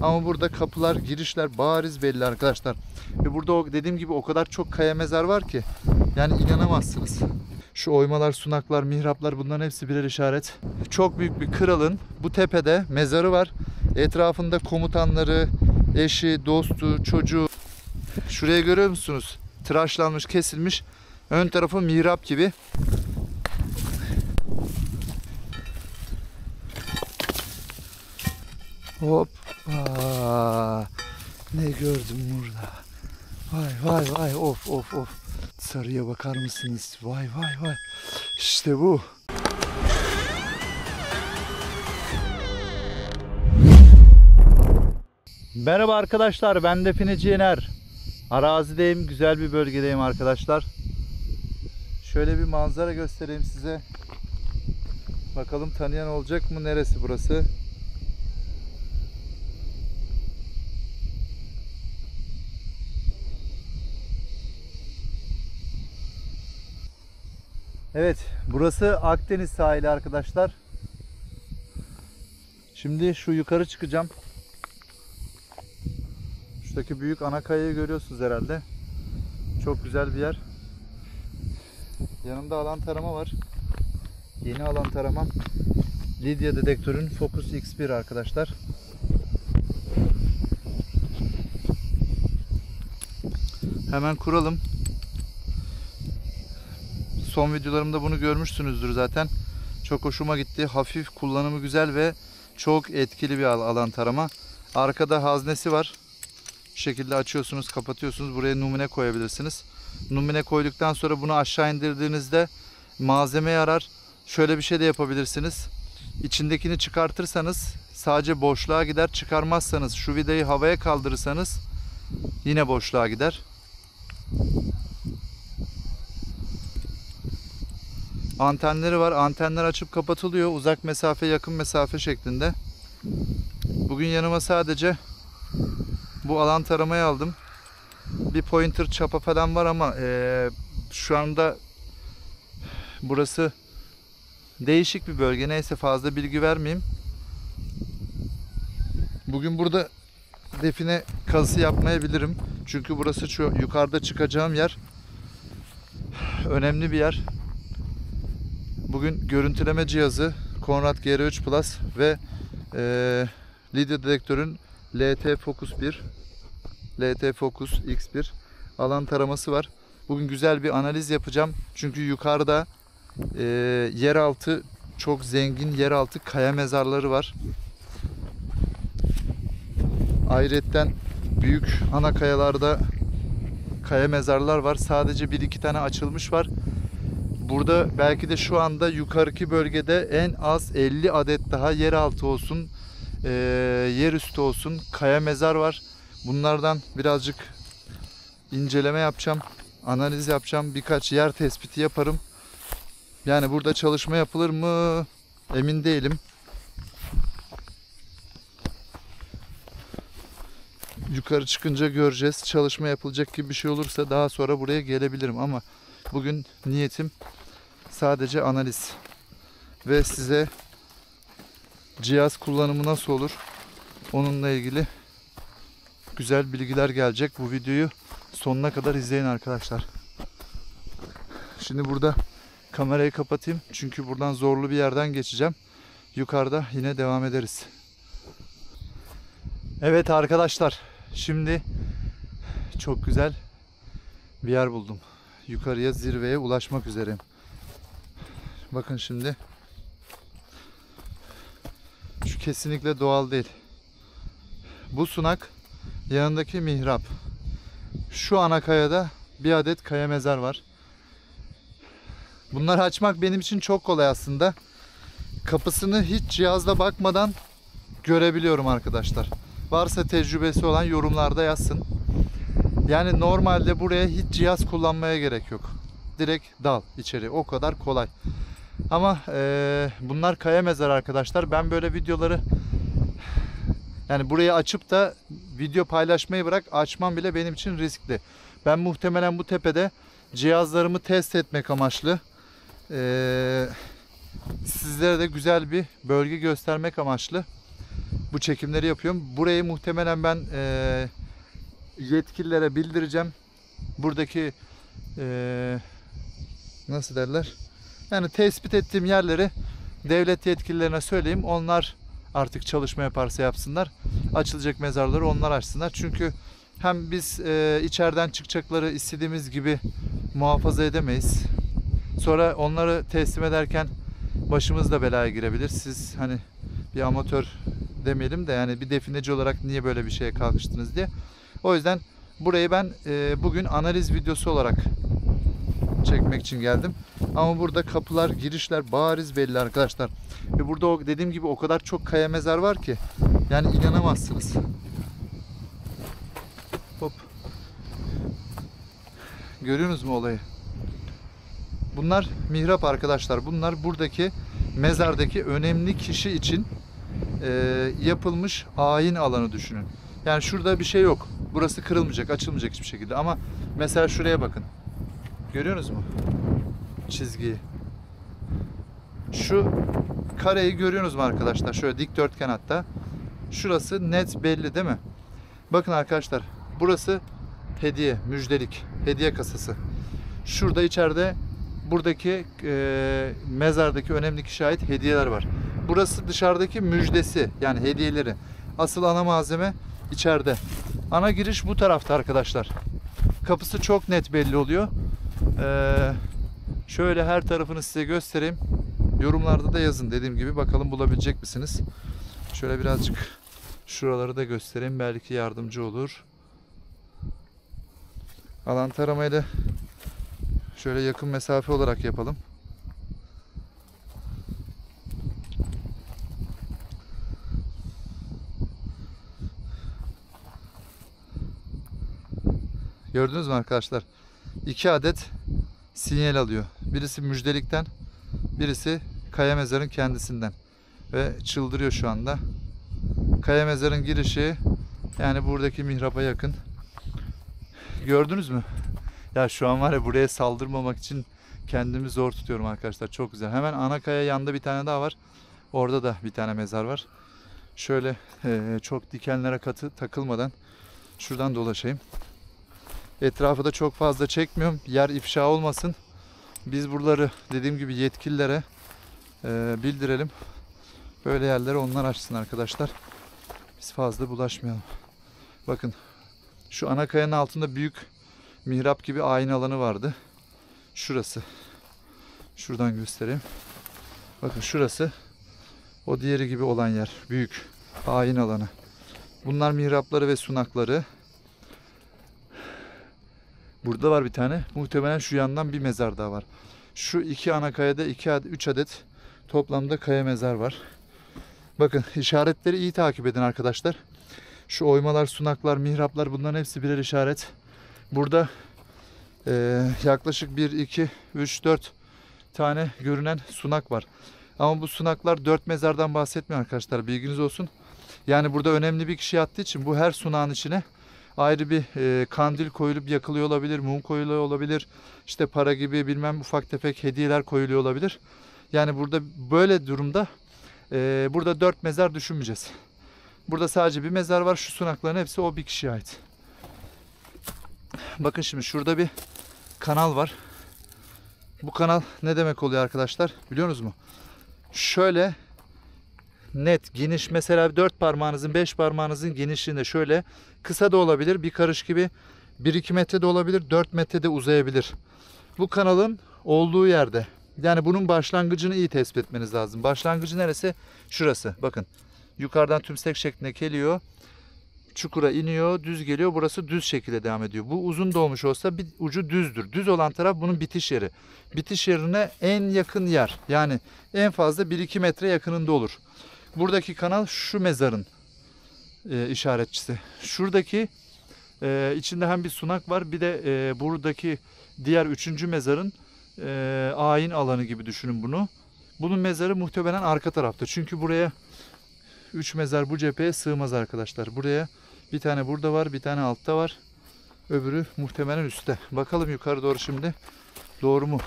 Ama burada kapılar, girişler bariz belli arkadaşlar. Ve burada dediğim gibi o kadar çok kaya mezar var ki yani inanamazsınız. Şu oymalar, sunaklar, mihraplar, bunların hepsi birer işaret. Çok büyük bir kralın bu tepede mezarı var. Etrafında komutanları, eşi, dostu, çocuğu. Şuraya görüyor musunuz? Tıraşlanmış, kesilmiş. Ön tarafı mihrap gibi. Hop. Ne gördüm burada? Vay vay vay, of of of. Sarıya bakar mısınız? Vay vay vay. İşte bu. Merhaba arkadaşlar, ben Defineci Yener. Arazideyim, güzel bir bölgedeyim arkadaşlar. Şöyle bir manzara göstereyim size. Bakalım tanıyan olacak mı? Neresi burası? Evet, burası Akdeniz sahili arkadaşlar. Şimdi şu yukarı çıkacağım. Şuradaki büyük ana kayayı görüyorsunuz herhalde. Çok güzel bir yer. Yanımda alan tarama var. Yeni alan taramam. Lidya dedektörün Focus X1 arkadaşlar. Hemen kuralım. Son videolarımda bunu görmüşsünüzdür zaten. Çok hoşuma gitti. Hafif, kullanımı güzel ve çok etkili bir alan tarama. Arkada haznesi var. Bu şekilde açıyorsunuz, kapatıyorsunuz. Buraya numune koyabilirsiniz. Numune koyduktan sonra bunu aşağı indirdiğinizde malzeme yarar. Şöyle bir şey de yapabilirsiniz. İçindekini çıkartırsanız sadece boşluğa gider. Çıkarmazsanız, şu vidayı havaya kaldırırsanız yine boşluğa gider. Antenleri var. Antenler açıp kapatılıyor. Uzak mesafe, yakın mesafe şeklinde. Bugün yanıma sadece bu alan taramayı aldım. Bir pointer çapa falan var ama şu anda burası değişik bir bölge. Neyse, fazla bilgi vermeyeyim. Bugün burada define kazısı yapmayabilirim. Çünkü burası şu yukarıda çıkacağım yer. Önemli bir yer. Bugün görüntüleme cihazı Conrad GR3 Plus ve Lidya dedektörün LT Focus 1, LT Focus X1 alan taraması var. Bugün güzel bir analiz yapacağım. Çünkü yukarıda yeraltı, çok zengin yeraltı kaya mezarları var. Ayrıca büyük ana kayalarda kaya mezarlar var. Sadece 1-2 tane açılmış var. Burada belki de şu anda yukarıki bölgede en az 50 adet daha yeraltı olsun, yerüstü olsun kaya mezar var. Bunlardan birazcık inceleme yapacağım, analiz yapacağım, birkaç yer tespiti yaparım. Yani burada çalışma yapılır mı emin değilim. Yukarı çıkınca göreceğiz. Çalışma yapılacak gibi bir şey olursa daha sonra buraya gelebilirim ama bugün niyetim sadece analiz ve size cihaz kullanımı nasıl olur onunla ilgili güzel bilgiler gelecek. Bu videoyu sonuna kadar izleyin arkadaşlar. Şimdi burada kamerayı kapatayım çünkü buradan zorlu bir yerden geçeceğim. Yukarıda yine devam ederiz. Evet arkadaşlar, şimdi çok güzel bir yer buldum. Yukarıya, zirveye ulaşmak üzereyim. Bakın şimdi. Şu kesinlikle doğal değil. Bu sunak, yanındaki mihrap. Şu ana kayada bir adet kaya mezar var. Bunları açmak benim için çok kolay aslında. Kapısını hiç cihazla bakmadan görebiliyorum arkadaşlar. Varsa tecrübesi olan yorumlarda yazsın. Yani normalde buraya hiç cihaz kullanmaya gerek yok. Direkt dal içeri. O kadar kolay. Ama bunlar kaya mezar arkadaşlar. Ben böyle videoları, yani burayı açıp da video paylaşmayı bırak, açmam bile benim için riskli. Ben muhtemelen bu tepede cihazlarımı test etmek amaçlı, sizlere de güzel bir bölge göstermek amaçlı bu çekimleri yapıyorum. Burayı muhtemelen ben yetkililere bildireceğim. Buradaki nasıl derler? Yani tespit ettiğim yerleri devlet yetkililerine söyleyeyim. Onlar artık çalışma yaparsa yapsınlar. Açılacak mezarları onlar açsınlar. Çünkü hem biz içeriden çıkacakları istediğimiz gibi muhafaza edemeyiz. Sonra onları teslim ederken başımız da belaya girebilir. Siz hani bir amatör demeyelim de yani bir defineci olarak niye böyle bir şeye kalkıştınız diye. O yüzden burayı ben bugün analiz videosu olarak çekmek için geldim. Ama burada kapılar, girişler bariz belli arkadaşlar. Ve burada dediğim gibi o kadar çok kaya mezar var ki yani inanamazsınız. Hop. Görüyorsunuz mu olayı? Bunlar mihrap arkadaşlar. Bunlar buradaki mezardaki önemli kişi için yapılmış ayin alanı düşünün. Yani şurada bir şey yok. Burası kırılmayacak, açılmayacak hiçbir şekilde. Ama mesela şuraya bakın. Görüyorsunuz mu? Çizgiyi. Şu kareyi görüyorsunuz mu arkadaşlar? Şöyle dikdörtgen hatta. Şurası net belli değil mi? Bakın arkadaşlar. Burası hediye, müjdelik. Hediye kasası. Şurada içeride buradaki mezardaki önemli kişiye ait hediyeler var. Burası dışarıdaki müjdesi. Yani hediyeleri. Asıl ana malzeme içeride. Ana giriş bu tarafta arkadaşlar. Kapısı çok net belli oluyor. Şöyle her tarafını size göstereyim. Yorumlarda da yazın dediğim gibi. Bakalım bulabilecek misiniz? Şöyle birazcık şuraları da göstereyim. Belki yardımcı olur. Alan taramayı da şöyle yakın mesafe olarak yapalım. Gördünüz mü arkadaşlar? 2 adet sinyal alıyor. Birisi müjdelikten, birisi kaya mezarın kendisinden. Ve çıldırıyor şu anda. Kaya mezarın girişi yani buradaki mihraba yakın. Gördünüz mü? Ya şu an var ya buraya saldırmamak için kendimi zor tutuyorum arkadaşlar. Çok güzel. Hemen ana kaya yanında bir tane daha var. Orada da bir tane mezar var. Şöyle çok dikenlere takılmadan şuradan dolaşayım. Etrafı da çok fazla çekmiyorum. Yer ifşa olmasın. Biz buraları dediğim gibi yetkililere bildirelim. Böyle yerleri onlar açsın arkadaşlar. Biz fazla bulaşmayalım. Bakın şu ana kayanın altında büyük mihrap gibi ayin alanı vardı. Şurası. Şuradan göstereyim. Bakın şurası. O diğeri gibi olan yer. Büyük ayin alanı. Bunlar mihrapları ve sunakları. Burada var bir tane. Muhtemelen şu yandan bir mezar daha var. Şu iki ana kayada 3 adet toplamda kaya mezar var. Bakın işaretleri iyi takip edin arkadaşlar. Şu oymalar, sunaklar, mihraplar bunların hepsi birer işaret. Burada yaklaşık 1, 2, 3, 4 tane görünen sunak var. Ama bu sunaklar 4 mezardan bahsetmiyor arkadaşlar. Bilginiz olsun. Yani burada önemli bir kişi yattığı için bu her sunağın içine ayrı bir kandil koyulup yakılıyor olabilir, mum koyuluyor olabilir. İşte para gibi bilmem ufak tefek hediyeler koyuluyor olabilir. Yani burada böyle durumda burada 4 mezar düşünmeyeceğiz. Burada sadece bir mezar var. Şu sunakların hepsi o bir kişiye ait. Bakın şimdi şurada bir kanal var. Bu kanal ne demek oluyor arkadaşlar? Biliyorsunuz mu? Şöyle net geniş mesela 4 parmağınızın 5 parmağınızın genişliğinde şöyle kısa da olabilir. Bir karış gibi 1-2 metre de olabilir. 4 metre de uzayabilir. Bu kanalın olduğu yerde. Yani bunun başlangıcını iyi tespit etmeniz lazım. Başlangıcı neresi? Şurası. Bakın. Yukarıdan tümsek şeklinde geliyor. Çukura iniyor. Düz geliyor. Burası düz şekilde devam ediyor. Bu uzun doğmuş olsa bir ucu düzdür. Düz olan taraf bunun bitiş yeri. Bitiş yerine en yakın yer. Yani en fazla 1-2 metre yakınında olur. Buradaki kanal şu mezarın işaretçisi. Şuradaki içinde hem bir sunak var bir de buradaki diğer 3. mezarın ayin alanı gibi düşünün bunu. Bunun mezarı muhtemelen arka tarafta. Çünkü buraya 3 mezar bu cepheye sığmaz arkadaşlar. Buraya bir tane burada var, bir tane altta var. Öbürü muhtemelen üstte. Bakalım yukarı doğru şimdi. Doğru mu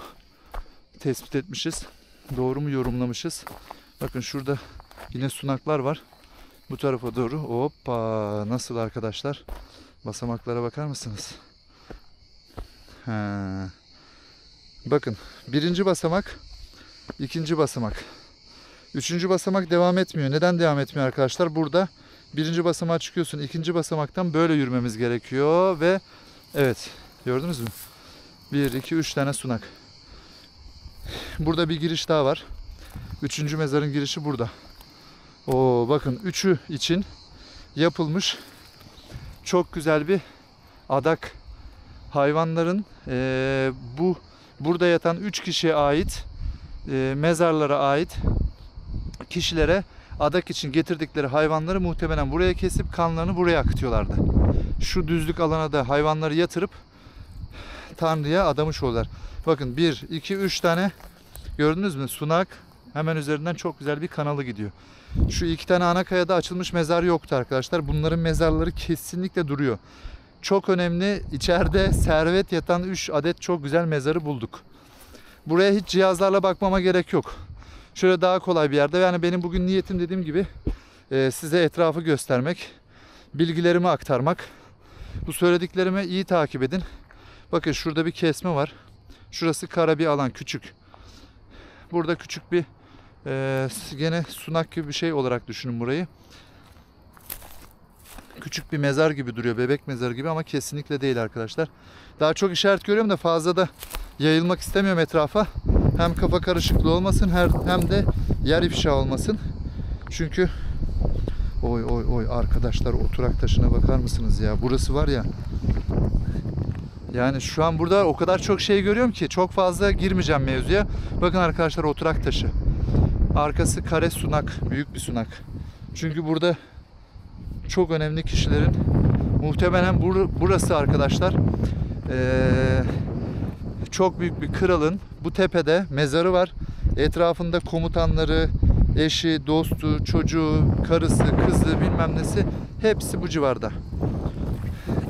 tespit etmişiz? Doğru mu yorumlamışız? Bakın şurada yine sunaklar var. Bu tarafa doğru. Hoppa. Nasıl arkadaşlar? Basamaklara bakar mısınız? Ha. Bakın. Birinci basamak. İkinci basamak. Üçüncü basamak devam etmiyor. Neden devam etmiyor arkadaşlar? Burada birinci basamağa çıkıyorsun. İkinci basamaktan böyle yürümemiz gerekiyor. Ve evet. Gördünüz mü? 1, 2, 3 tane sunak. Burada bir giriş daha var. Üçüncü mezarın girişi burada. Oo, bakın üçü için yapılmış çok güzel bir adak. Hayvanların burada yatan 3 kişiye ait mezarlara ait kişilere adak için getirdikleri hayvanları muhtemelen buraya kesip kanlarını buraya akıtıyorlardı. Şu düzlük alana da hayvanları yatırıp Tanrı'ya adamış oldular. Bakın 1, 2, 3 tane gördünüz mü? Sunak hemen üzerinden çok güzel bir kanalı gidiyor. Şu 2 tane ana kayada açılmış mezar yoktu arkadaşlar. Bunların mezarları kesinlikle duruyor. Çok önemli. İçeride servet yatan 3 adet çok güzel mezarı bulduk. Buraya hiç cihazlarla bakmama gerek yok. Şöyle daha kolay bir yerde. Yani benim bugün niyetim dediğim gibi size etrafı göstermek, bilgilerimi aktarmak. Bu söylediklerimi iyi takip edin. Bakın şurada bir kesme var. Şurası kara bir alan, küçük. Burada küçük bir gene sunak gibi bir şey olarak düşünün burayı. Küçük bir mezar gibi duruyor. Bebek mezarı gibi ama kesinlikle değil arkadaşlar. Daha çok işaret görüyorum da fazla da yayılmak istemiyorum etrafa. Hem kafa karışıklığı olmasın hem de yer ifşa olmasın. Çünkü oy arkadaşlar, oturak taşına bakar mısınız ya? Burası var ya. Yani şu an burada o kadar çok şey görüyorum ki çok fazla girmeyeceğim mevzuya. Bakın arkadaşlar, oturak taşı. Arkası kare sunak. Büyük bir sunak. Çünkü burada çok önemli kişilerin muhtemelen burası arkadaşlar çok büyük bir kralın bu tepede mezarı var. Etrafında komutanları, eşi, dostu, çocuğu, karısı, kızı bilmem nesi hepsi bu civarda.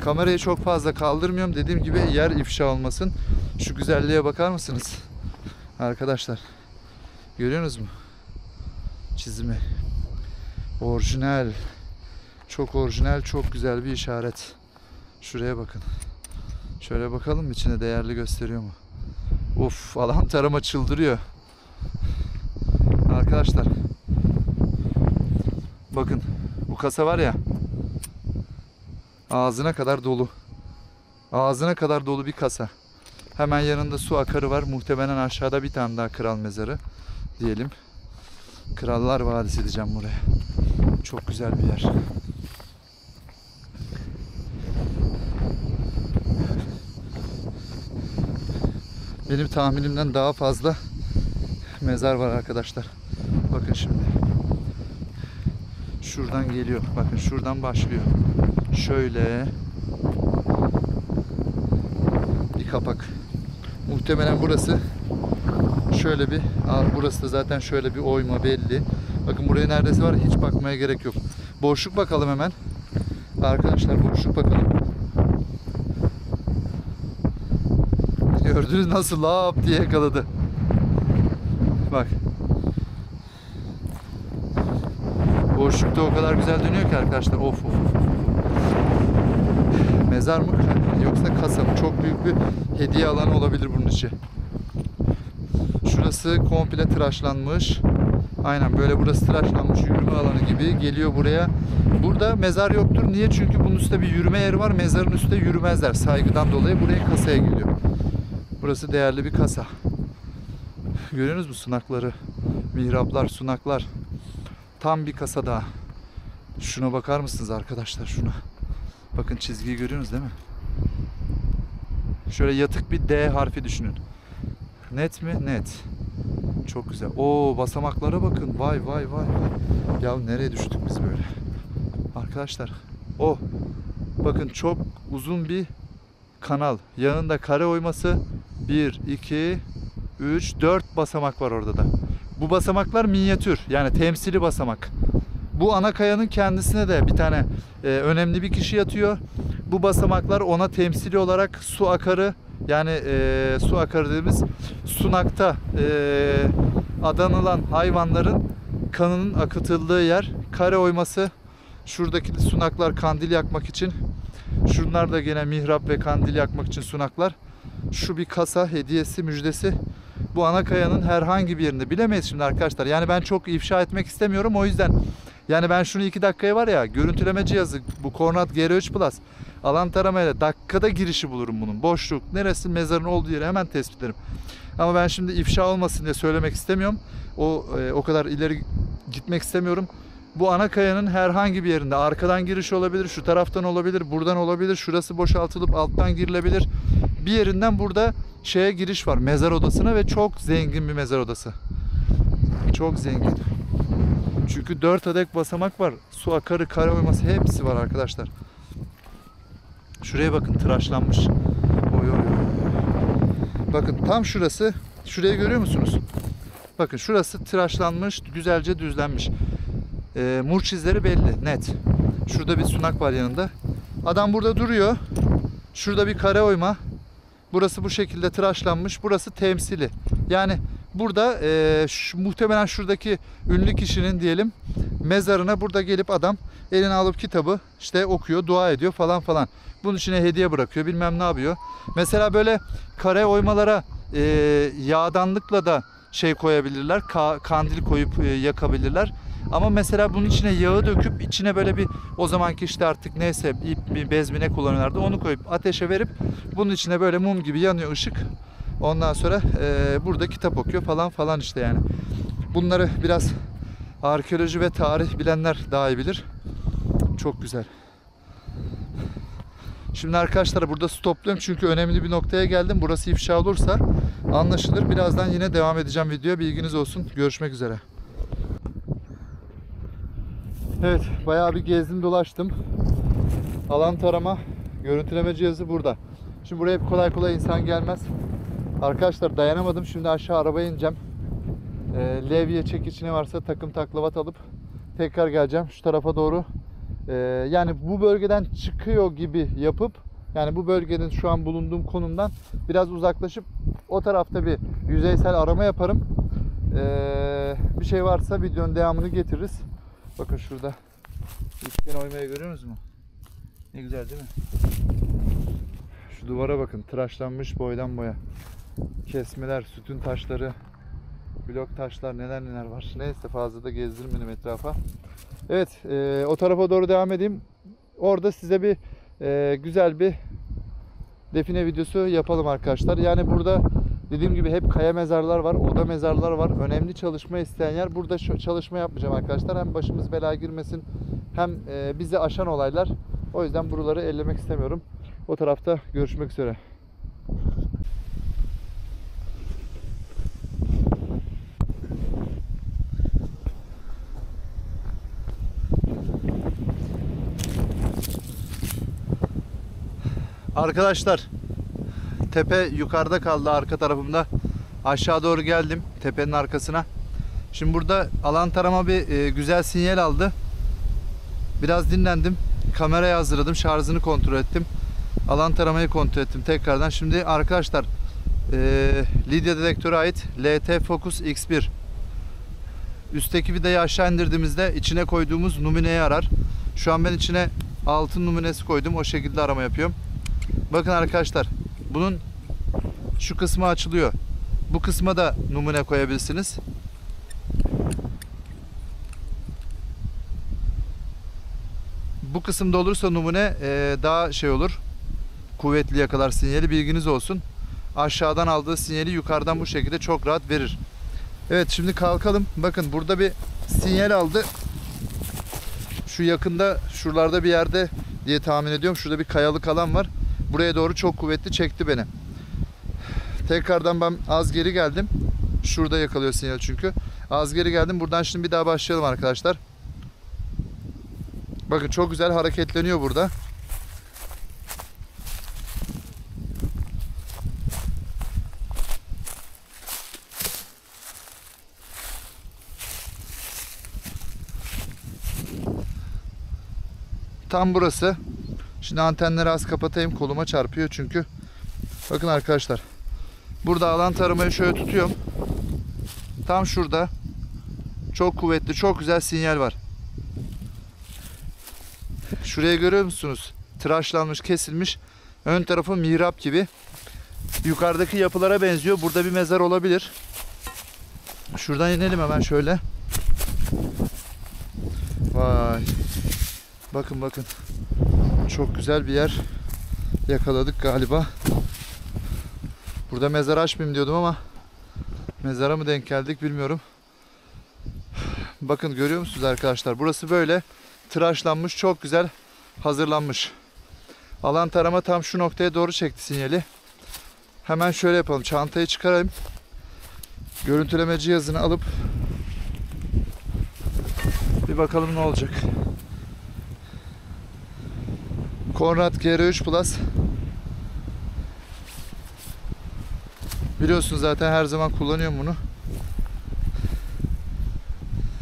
Kamerayı çok fazla kaldırmıyorum. Dediğim gibi yer ifşa olmasın. Şu güzelliğe bakar mısınız? Arkadaşlar. Görüyorsunuz mu? Çizimi. Orijinal. Çok orijinal, çok güzel bir işaret. Şuraya bakın. Şöyle bakalım içine değerli gösteriyor mu? Of, alan tarama çıldırıyor. Arkadaşlar. Bakın. Bu kasa var ya. Ağzına kadar dolu. Ağzına kadar dolu bir kasa. Hemen yanında su akarı var. Muhtemelen aşağıda bir tane daha kral mezarı diyelim. Krallar Vadisi diyeceğim buraya. Çok güzel bir yer. Benim tahminimden daha fazla mezar var arkadaşlar. Bakın şimdi. Şuradan geliyor. Bakın şuradan başlıyor. Şöyle bir kapak. Muhtemelen burası şöyle bir, burası da zaten şöyle bir oyma belli. Bakın buraya neredeyse var, hiç bakmaya gerek yok. Boşluk bakalım hemen. Arkadaşlar boşluk bakalım. Gördünüz nasıl lap diye yakaladı. Bak. Boşlukta o kadar güzel dönüyor ki arkadaşlar. Of. Mezar mı yoksa kasa mı? Çok büyük bir hediye alanı olabilir bunun içi. Şurası komple tıraşlanmış. Aynen böyle, burası tıraşlanmış, yürüme alanı gibi geliyor buraya. Burada mezar yoktur. Niye? Çünkü bunun üstte bir yürüme yeri var. Mezarın üstte yürümezler. Saygıdan dolayı buraya kasaya geliyor. Burası değerli bir kasa. Görüyorsunuz mu sunakları? Mihraplar, sunaklar. Tam bir kasa daha. Şuna bakar mısınız arkadaşlar, şuna? Bakın çizgiyi görüyorsunuz değil mi? Şöyle yatık bir D harfi düşünün. Net mi? Net. Çok güzel. Oo, basamaklara bakın. Vay. Ya nereye düştük biz böyle? Arkadaşlar. Oh. Bakın çok uzun bir kanal. Yanında kare oyması. 1, 2, 3, 4 basamak var orada da. Bu basamaklar minyatür. Yani temsili basamak. Bu ana kayanın kendisine de bir tane önemli bir kişi yatıyor. Bu basamaklar ona temsili olarak su akarı, yani su akarı dediğimiz sunakta adanılan hayvanların kanının akıtıldığı yer. Kare oyması Şuradaki sunaklar kandil yakmak için. Şunlar da gene mihrap ve kandil yakmak için sunaklar. Şu bir kasa hediyesi, müjdesi. Bu ana kayanın herhangi bir yerinde. Bilemeyiz şimdi arkadaşlar. Yani ben çok ifşa etmek istemiyorum. O yüzden yani ben şunu 2 dakikaya var ya, görüntüleme cihazı, bu Cornat GR3 Plus alan taramayla dakikada girişi bulurum bunun. Boşluk neresi, mezarın olduğu yeri hemen tespit ederim. Ama ben şimdi ifşa olmasın diye söylemek istemiyorum. O kadar ileri gitmek istemiyorum. Bu ana kayanın herhangi bir yerinde arkadan giriş olabilir, şu taraftan olabilir, buradan olabilir, şurası boşaltılıp alttan girilebilir. Bir yerinden burada şeye giriş var, mezar odasına, ve çok zengin bir mezar odası. Çok zengin. Çünkü 4 adet basamak var. Su akarı, kare oyması hepsi var arkadaşlar. Şuraya bakın, tıraşlanmış. Oy oy oy. Bakın tam şurası. Şurayı görüyor musunuz? Bakın şurası tıraşlanmış, güzelce düzlenmiş. Murç izleri belli, net. Şurada bir sunak var yanında. Adam burada duruyor. Şurada bir kare oyma. Burası bu şekilde tıraşlanmış. Burası temsili. Yani burada muhtemelen şuradaki ünlü kişinin diyelim mezarına burada gelip adam eline alıp kitabı işte okuyor, dua ediyor falan falan. Bunun içine hediye bırakıyor, bilmem ne yapıyor. Mesela böyle kare oymalara yağdanlıkla da şey koyabilirler. Kandil koyup yakabilirler. Ama mesela bunun içine yağı döküp içine böyle bir, o zamanki işte artık neyse ip bir bez mi ne kullanıyorlardı, onu koyup ateşe verip bunun içine böyle mum gibi yanıyor ışık. Ondan sonra burada kitap okuyor falan falan işte yani. Bunları biraz arkeoloji ve tarih bilenler daha iyi bilir. Çok güzel. Şimdi arkadaşlar burada stopluyorum çünkü önemli bir noktaya geldim. Burası ifşa olursa anlaşılır. Birazdan yine devam edeceğim videoya. Bilginiz olsun. Görüşmek üzere. Evet, bayağı bir gezdim dolaştım. Alan tarama, görüntüleme cihazı burada. Şimdi buraya kolay kolay insan gelmez. Arkadaşlar dayanamadım. Şimdi aşağı arabaya ineceğim. Levye çekici ne varsa takım taklavat alıp tekrar geleceğim şu tarafa doğru. Yani bu bölgeden çıkıyor gibi yapıp, yani bu bölgenin şu an bulunduğum konumdan biraz uzaklaşıp o tarafta bir yüzeysel arama yaparım. Bir şey varsa videonun devamını getiririz. Bakın şurada üçgen oymayı görüyorsunuz mu? Ne güzel değil mi? Şu duvara bakın, tıraşlanmış boydan boya. Kesmeler, sütun taşları, blok taşlar, neler neler var. Neyse fazla da gezdirmedim etrafa. Evet, o tarafa doğru devam edeyim. Orada size bir güzel bir define videosu yapalım arkadaşlar. Yani burada dediğim gibi hep kaya mezarlar var, oda mezarlar var. Önemli çalışma isteyen yer. Burada çalışma yapmayacağım arkadaşlar. Hem başımız belaya girmesin, hem bizi aşan olaylar. O yüzden buraları ellemek istemiyorum. O tarafta görüşmek üzere. Arkadaşlar, tepe yukarıda kaldı, arka tarafımda. Aşağı doğru geldim tepenin arkasına. Şimdi burada alan tarama bir güzel sinyal aldı. Biraz dinlendim. Kamerayı hazırladım. Şarjını kontrol ettim. Alan taramayı kontrol ettim tekrardan. Şimdi arkadaşlar Lidya dedektöre ait LT Focus X1. Üstteki vidayı aşağı indirdiğimizde içine koyduğumuz numuneyi arar. Şu an ben içine altın numunesi koydum. O şekilde arama yapıyorum. Bakın arkadaşlar, bunun şu kısmı açılıyor. Bu kısma da numune koyabilirsiniz. Bu kısımda olursa numune daha şey olur, kuvvetli yakalar sinyali, bilginiz olsun. Aşağıdan aldığı sinyali yukarıdan bu şekilde çok rahat verir. Evet, şimdi kalkalım. Bakın burada bir sinyal aldı. Şu yakında, şuralarda bir yerde diye tahmin ediyorum. Şurada bir kayalık alan var. Buraya doğru çok kuvvetli çekti beni. Tekrardan ben az geri geldim. Şurada yakalıyor sinyal çünkü. Az geri geldim. Buradan şimdi bir daha başlayalım arkadaşlar. Bakın çok güzel hareketleniyor burada. Tam burası. Şimdi antenleri az kapatayım. Koluma çarpıyor çünkü. Bakın arkadaşlar. Burada alan taramayı şöyle tutuyorum. Tam şurada. Çok kuvvetli, çok güzel sinyal var. Şuraya görüyor musunuz? Tıraşlanmış, kesilmiş. Ön tarafı mihrap gibi. Yukarıdaki yapılara benziyor. Burada bir mezar olabilir. Şuradan inelim hemen şöyle. Vay. Bakın bakın. Çok güzel bir yer yakaladık galiba. Burada mezar açmayayım diyordum ama mezara mı denk geldik bilmiyorum. Bakın görüyor musunuz arkadaşlar? Burası böyle tıraşlanmış, çok güzel hazırlanmış. Alan tarama tam şu noktaya doğru çekti sinyali. Hemen şöyle yapalım. Çantayı çıkarayım. Görüntüleme cihazını alıp bir bakalım ne olacak. Conrad GR3 Plus. Biliyorsunuz zaten her zaman kullanıyorum bunu.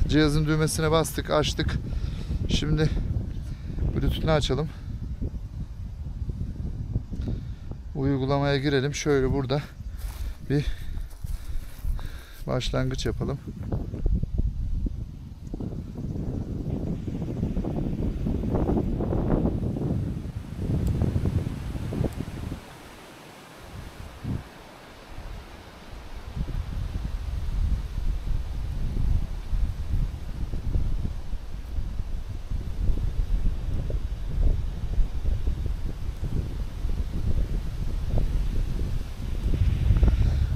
Cihazın düğmesine bastık, açtık. Şimdi Bluetooth'unu açalım. Uygulamaya girelim. Şöyle burada bir başlangıç yapalım.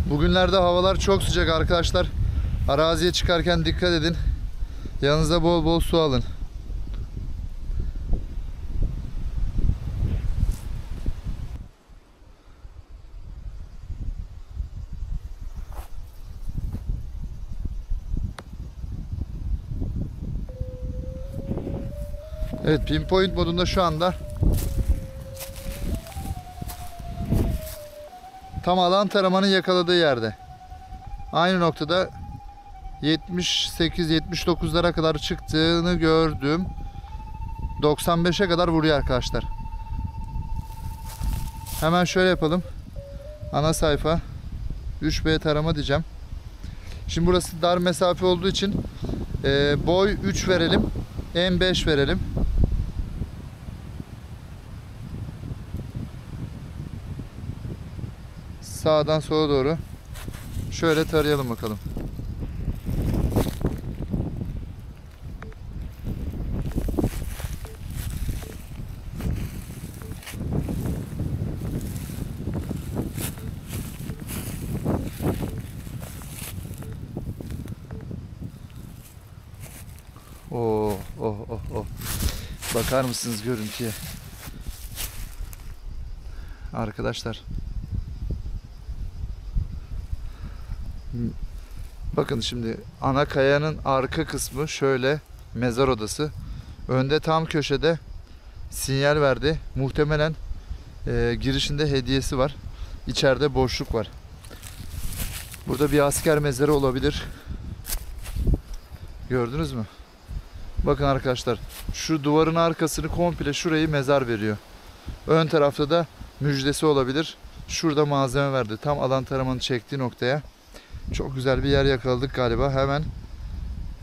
Bugünlerde havalar çok sıcak arkadaşlar. Araziye çıkarken dikkat edin. Yanınıza bol bol su alın. Evet, pinpoint modunda şu anda. Tam alan taramanın yakaladığı yerde. Aynı noktada 78-79'lara kadar çıktığını gördüm. 95'e kadar vuruyor arkadaşlar. Hemen şöyle yapalım. Ana sayfa 3B tarama diyeceğim. Şimdi burası dar mesafe olduğu için boy 3 verelim. En 5 verelim. Sağdan sola doğru şöyle tarayalım bakalım. Oh oh oh oh. Bakar mısınız görüntüye? Arkadaşlar. Bakın şimdi ana kayanın arka kısmı şöyle mezar odası. Önde tam köşede sinyal verdi. Muhtemelen girişinde hediyesi var. İçeride boşluk var. Burada bir asker mezarı olabilir. Gördünüz mü? Bakın arkadaşlar, şu duvarın arkasını komple şurayı mezar veriyor. Ön tarafta da müjdesi olabilir. Şurada malzeme verdi. Tam alan taramanın çektiği noktaya. Çok güzel bir yer yakaladık galiba. Hemen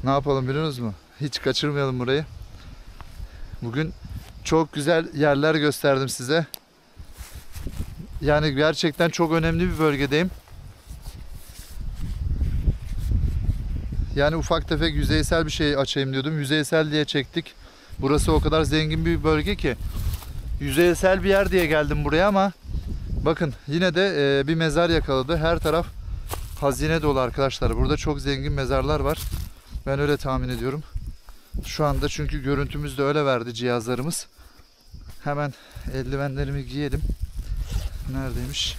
ne yapalım biliyor musunuz? Hiç kaçırmayalım burayı. Bugün çok güzel yerler gösterdim size. Yani gerçekten çok önemli bir bölgedeyim. Yani ufak tefek yüzeysel bir şey açayım diyordum. Yüzeysel diye çektik. Burası o kadar zengin bir bölge ki. Yüzeysel bir yer diye geldim buraya ama bakın yine de bir mezar yakaladı. Her taraf hazine dolu arkadaşlar. Burada çok zengin mezarlar var. Ben öyle tahmin ediyorum. Şu anda çünkü görüntümüz de öyle verdi cihazlarımız. Hemen eldivenlerimi giyelim. Neredeymiş?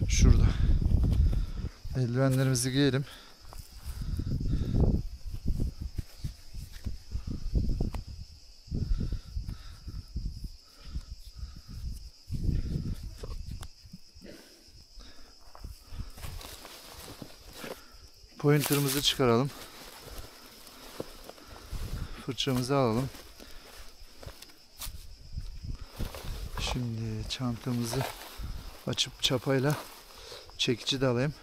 Şurada. Eldivenlerimizi giyelim. Pointer'ımızı çıkaralım. Fırçamızı alalım. Şimdi çantamızı açıp çapayla çekici de alayım.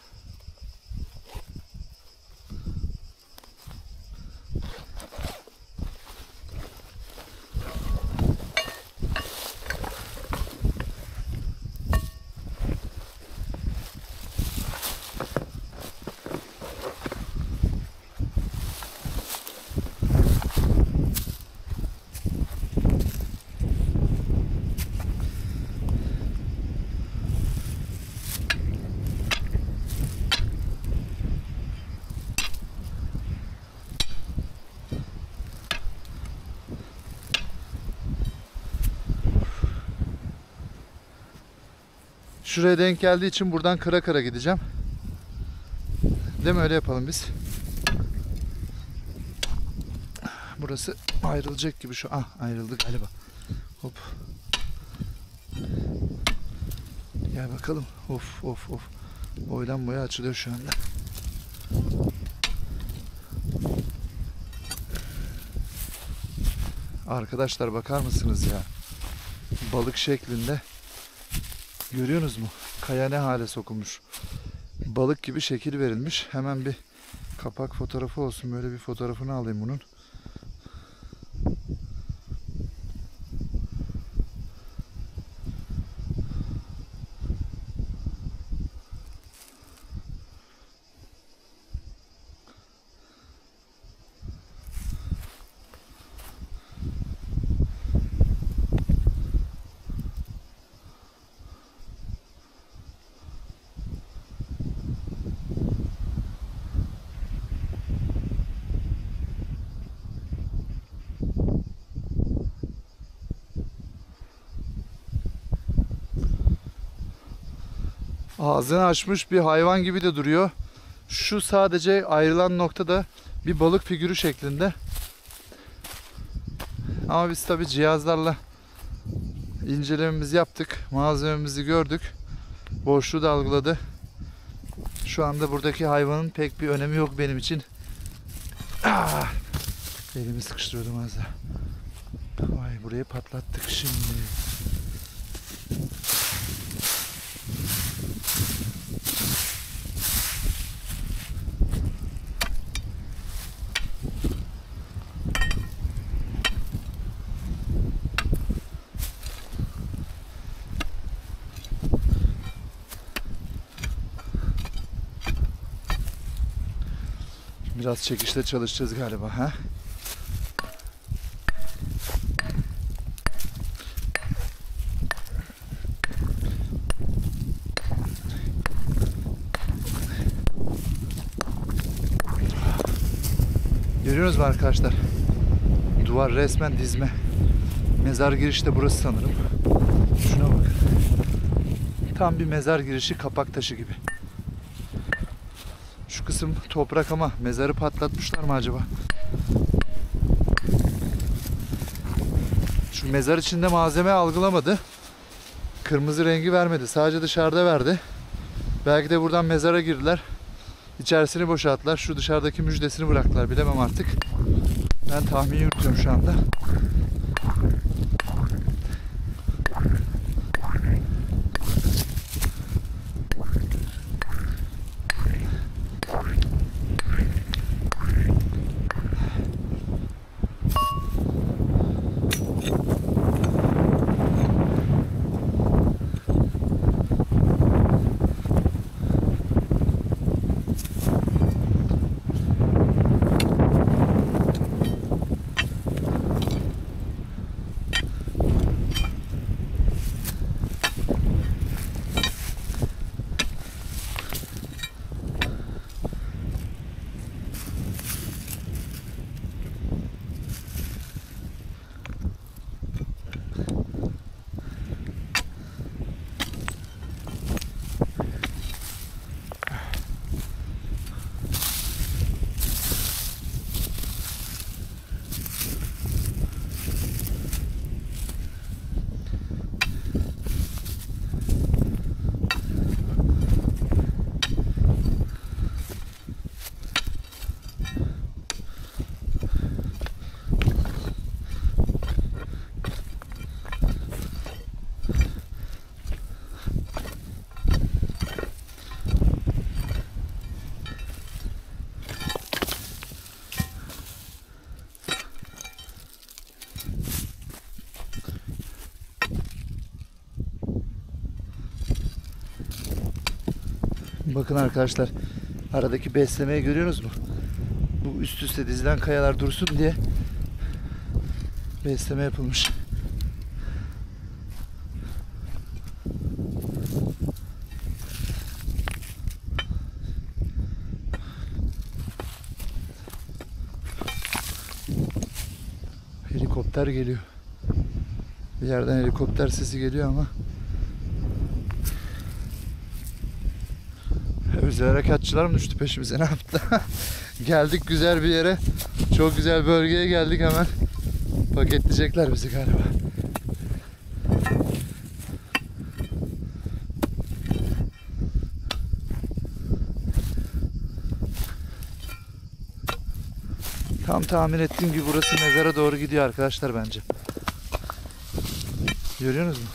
Şuraya denk geldiği için buradan kıra kıra gideceğim. Değil mi? Öyle yapalım biz. Burası ayrılacak gibi şu. Ah, ayrıldı galiba. Hop. Gel bakalım. Of of of. Boydan boya açılıyor şu anda. Arkadaşlar bakar mısınız ya? Balık şeklinde. Görüyorsunuz mu? Kaya ne hale sokulmuş. Balık gibi şekil verilmiş. Hemen bir kapak fotoğrafı olsun. Böyle bir fotoğrafını alayım bunun. Ağzını açmış bir hayvan gibi de duruyor. Şu sadece ayrılan noktada bir balık figürü şeklinde. Ama biz tabi cihazlarla incelememizi yaptık. Malzememizi gördük. Boşluğu da algıladı. Şu anda buradaki hayvanın pek bir önemi yok benim için. Ah! Elimi sıkıştırıyordum az daha. Vay, burayı patlattık şimdi. Biraz çekişle çalışacağız galiba, ha? Görüyorsunuz mu arkadaşlar? Duvar resmen dizme. Mezar girişi de burası sanırım. Şuna bakın. Tam bir mezar girişi, kapak taşı gibi. Şu kısım toprak ama mezarı patlatmışlar mı acaba? Şu mezar içinde malzeme algılamadı. Kırmızı rengi vermedi. Sadece dışarıda verdi. Belki de buradan mezara girdiler. İçerisini boşalttılar. Şu dışarıdaki müjdesini bıraktılar. Bilemem artık. Ben tahmin yürütüyorum şu anda. Bakın arkadaşlar, aradaki beslemeyi görüyorsunuz mu? Bu üst üste dizilen kayalar dursun diye besleme yapılmış. Helikopter geliyor. Bir yerden helikopter sesi geliyor ama bize rekatçılar mı düştü peşimize, ne yaptı? Geldik güzel bir yere. Çok güzel bölgeye geldik, hemen paketleyecekler bizi galiba. Tam tahmin ettiğim gibi burası mezara doğru gidiyor arkadaşlar bence. Görüyorsunuz mu?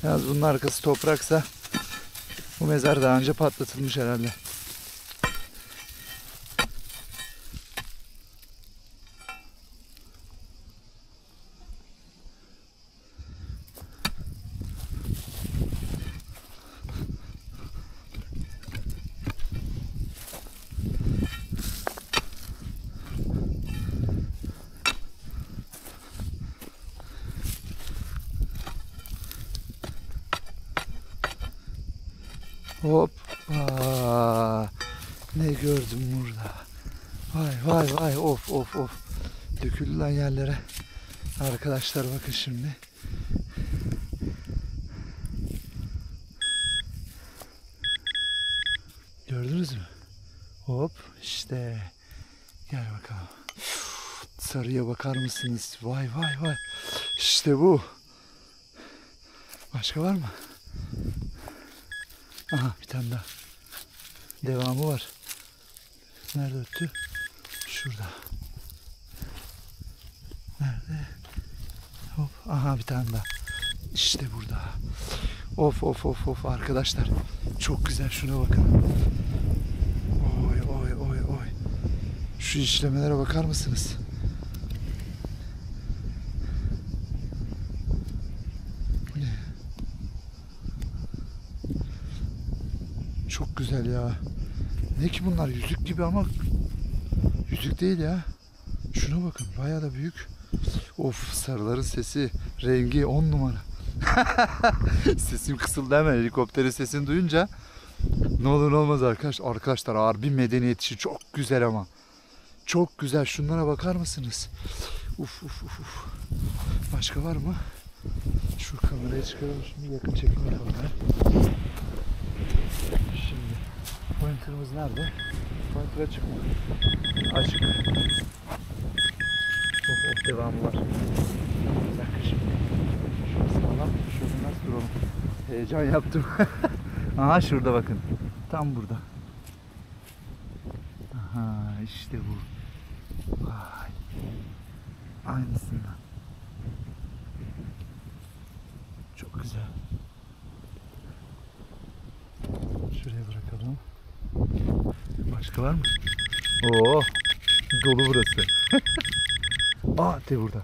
Yalnız bunun arkası topraksa bu mezar daha önce patlatılmış herhalde. Hop. Ne gördüm burada. Vay vay vay, of of of. Döküldü lan yerlere. Arkadaşlar bakın şimdi. Gördünüz mü? Hop işte. Gel bakalım. Sarıya bakar mısınız? Vay vay vay. İşte bu. Başka var mı? Aha, bir tane daha. Devamı var. Nerede öttü? Şurada. Nerede? Hop. Aha, bir tane daha. İşte burada. Of of of of arkadaşlar. Çok güzel, şuna bakın. Oy oy oy oy. Şu işlemelere bakar mısınız? Bu ne? Çok güzel ya. Ne ki bunlar, yüzük gibi ama yüzük değil ya. Şuna bakın, bayağı da büyük. Of, sarıların sesi, rengi 10 numara. Sesim kısıldı hemen helikopterin sesini duyunca. Ne olur ne olmaz arkadaşlar, harbi medeniyet işi çok güzel ama. Çok güzel, şunlara bakar mısınız? Uf uf uf uf. Başka var mı? Şu kamerayı çıkaralım şimdi, yakın çekim yapalım. Şimdi pointer'ımız nerede? Pointer açık mı? Açık. Of, devamı var. Bir dakika şimdi. Şurası sağlam. Şurada nasıl duralım? Heyecan yaptım. Aha, şurada bakın. Tam burada. Aha, işte bu. Vay. Aynısından. Çok güzel. Şuraya bırakalım. Başka var mı? Oo, dolu burası. Aa, de burada.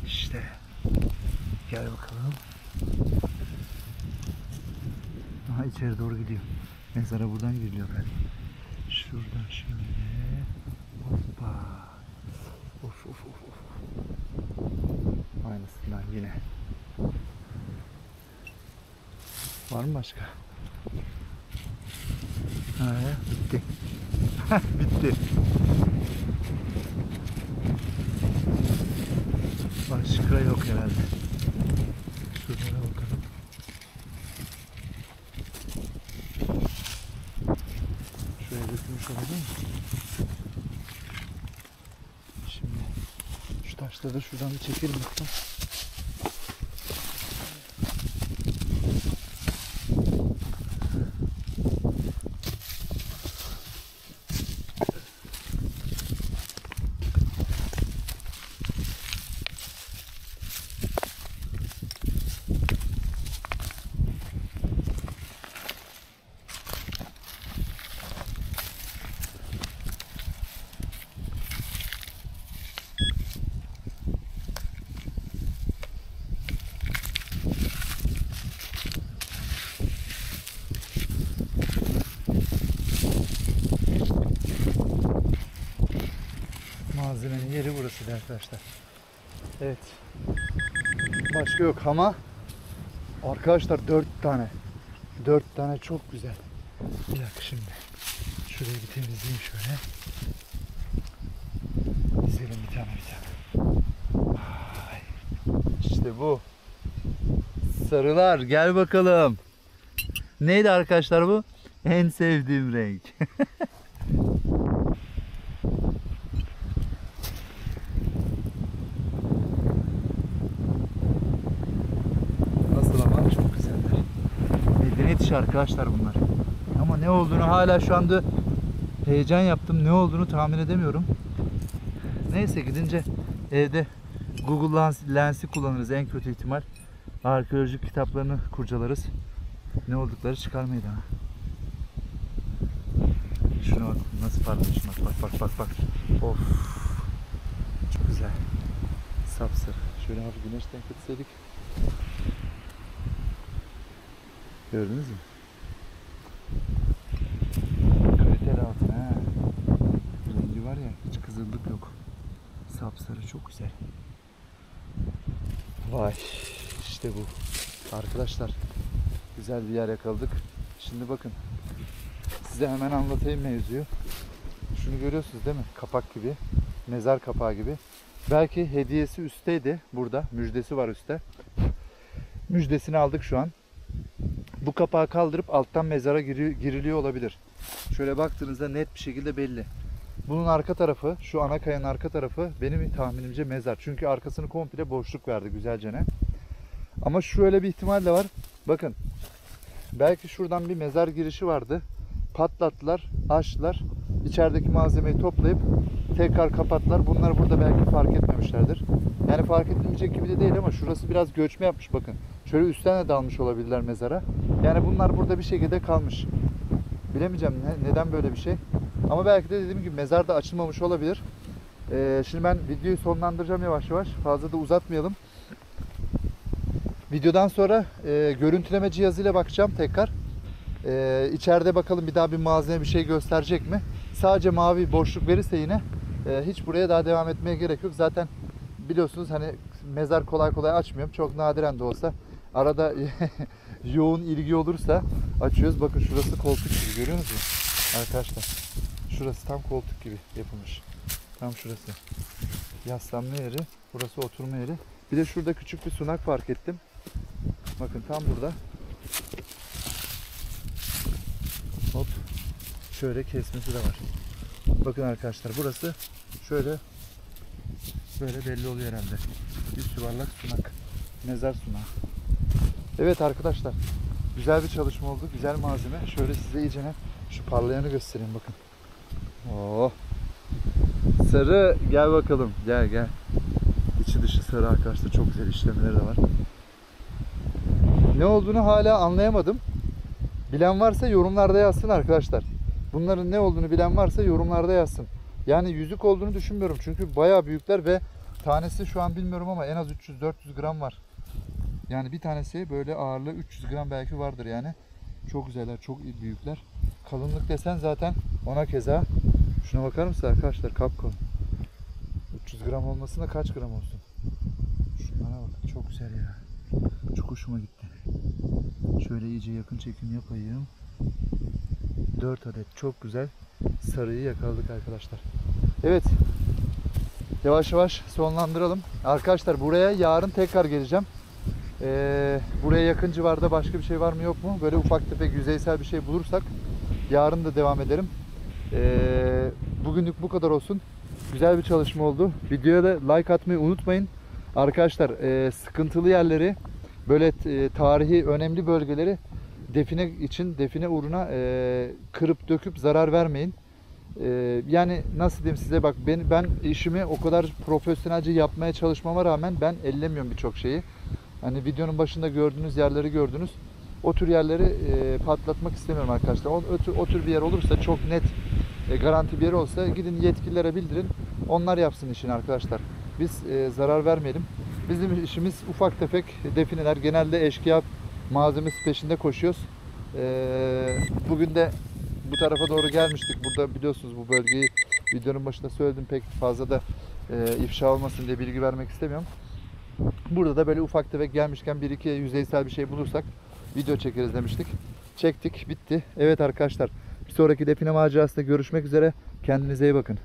İşte. Gel bakalım. Aha, içeri doğru gidiyor. Mezara buradan giriliyor galiba. Şuradan şöyle. Hoppa. Of of of of. Aynısından yine. Var mı başka? Ha, bitti. Bitti. Başka yok herhalde. Şuraya bakalım. Şuraya dökülmüş olabilir mi? Şimdi şu taşları da şuradan bir çekelim bakalım. Malzemenin yeri burası arkadaşlar. Evet. Başka yok ama arkadaşlar 4 tane. 4 tane çok güzel. Bir dakika şimdi. Şurayı bir temizleyeyim şöyle. Dizelim bir tane bir tane. Vay. İşte bu. Sarılar gel bakalım. Neydi arkadaşlar bu? En sevdiğim renk. Nasıl ama çok güzeller. Medeniyet işi arkadaşlar bunlar. Ama ne olduğunu hala şu anda heyecan yaptım. Ne olduğunu tahmin edemiyorum. Neyse gidince evde Google Lens'i kullanırız en kötü ihtimal. Arkeolojik kitaplarını kurcalarız. Ne oldukları çıkar meydana. Şuna bak nasıl parlamış, bak. Of. Çok güzel. Sapsarı. Şöyle hafif güneşten kıtsaydık. Gördünüz mü? Kaliteli altın ha. Rengi var ya, hiç kızıllık yok. Sapsarı çok güzel. Vay. İşte bu. Arkadaşlar güzel bir yer yakaladık. Şimdi bakın. Size hemen anlatayım mevzuyu. Şunu görüyorsunuz değil mi? Kapak gibi. Mezar kapağı gibi. Belki hediyesi üstteydi. Burada. Müjdesi var üstte. Müjdesini aldık şu an. Bu kapağı kaldırıp alttan mezara giriliyor olabilir. Şöyle baktığınızda net bir şekilde belli. Bunun arka tarafı, şu ana kayanın arka tarafı benim tahminimce mezar. Çünkü arkasını komple boşluk verdi güzelce ne. Ama şöyle bir ihtimal de var. Bakın. Belki şuradan bir mezar girişi vardı. Patlattılar, açtılar. İçerideki malzemeyi toplayıp tekrar kapattılar. Bunlar burada belki fark etmemişlerdir. Yani fark edilmeyecek gibi de değil ama şurası biraz göçme yapmış bakın. Şöyle üstten de dalmış olabilirler mezara. Yani bunlar burada bir şekilde kalmış. Bilemeyeceğim neden böyle bir şey. Ama belki de dediğim gibi mezar da açılmamış olabilir. Şimdi ben videoyu sonlandıracağım yavaş yavaş. Fazla da uzatmayalım. Videodan sonra görüntüleme cihazıyla bakacağım tekrar. İçeride bakalım bir daha bir malzeme bir şey gösterecek mi? Sadece mavi boşluk verirse yine hiç buraya daha devam etmeye gerek yok. Zaten biliyorsunuz hani mezar kolay kolay açmıyorum. Çok nadiren de olsa arada yoğun ilgi olursa açıyoruz. Bakın şurası koltuk gibi görüyor musunuz? Arkadaşlar şurası tam koltuk gibi yapılmış. Tam şurası. Yaslanma yeri. Burası oturma yeri. Bir de şurada küçük bir sunak fark ettim. Bakın tam burada. Hop. Şöyle kesmesi de var. Bakın arkadaşlar burası şöyle böyle belli oluyor herhalde. Bir yuvarlak sunak. Mezar sunağı. Evet arkadaşlar. Güzel bir çalışma oldu. Güzel malzeme. Şöyle size iyicene şu parlayanı göstereyim bakın. Oo. Sarı gel bakalım. Gel. İçi dışı sarı arkadaşlar. Çok güzel işlemeleri de var. Ne olduğunu hala anlayamadım. Bilen varsa yorumlarda yazsın arkadaşlar. Bunların ne olduğunu bilen varsa yorumlarda yazsın. Yani yüzük olduğunu düşünmüyorum. Çünkü bayağı büyükler ve tanesi şu an bilmiyorum ama en az 300-400 gram var. Yani bir tanesi böyle ağırlığı 300 gram belki vardır yani. Çok güzeller, çok büyükler. Kalınlık desen zaten ona keza. Şuna bakar mısın arkadaşlar? Kapkalın. 300 gram olmasına kaç gram olsun? Şunlara bak. Çok güzel ya. Çok hoşuma gitti. Şöyle iyice yakın çekim yapayım. 4 adet çok güzel sarıyı yakaladık arkadaşlar. Evet. Yavaş yavaş sonlandıralım. Arkadaşlar buraya yarın tekrar geleceğim. Buraya yakın civarda başka bir şey var mı yok mu? Böyle ufak tefek yüzeysel bir şey bulursak yarın da devam ederim. Bugünlük bu kadar olsun. Güzel bir çalışma oldu. Videoya da like atmayı unutmayın. Arkadaşlar sıkıntılı yerleri böyle tarihi önemli bölgeleri define için, define uğruna kırıp döküp zarar vermeyin. Yani nasıl diyeyim size, bak ben işimi o kadar profesyonelce yapmaya çalışmama rağmen ben ellemiyorum birçok şeyi. Hani videonun başında gördüğünüz yerleri gördünüz. O tür yerleri patlatmak istemiyorum arkadaşlar. O tür bir yer olursa, çok net garanti bir yer olsa gidin yetkililere bildirin. Onlar yapsın işini arkadaşlar. Biz zarar vermeyelim. Bizim işimiz ufak tefek defineler. Genelde eşkıya malzemesi peşinde koşuyoruz. Bugün de bu tarafa doğru gelmiştik. Burada biliyorsunuz bu bölgeyi videonun başında söyledim. Pek fazla da ifşa olmasın diye bilgi vermek istemiyorum. Burada da böyle ufak tefek gelmişken bir iki yüzeysel bir şey bulursak video çekeriz demiştik. Çektik, bitti. Evet arkadaşlar, bir sonraki define macerasında görüşmek üzere. Kendinize iyi bakın.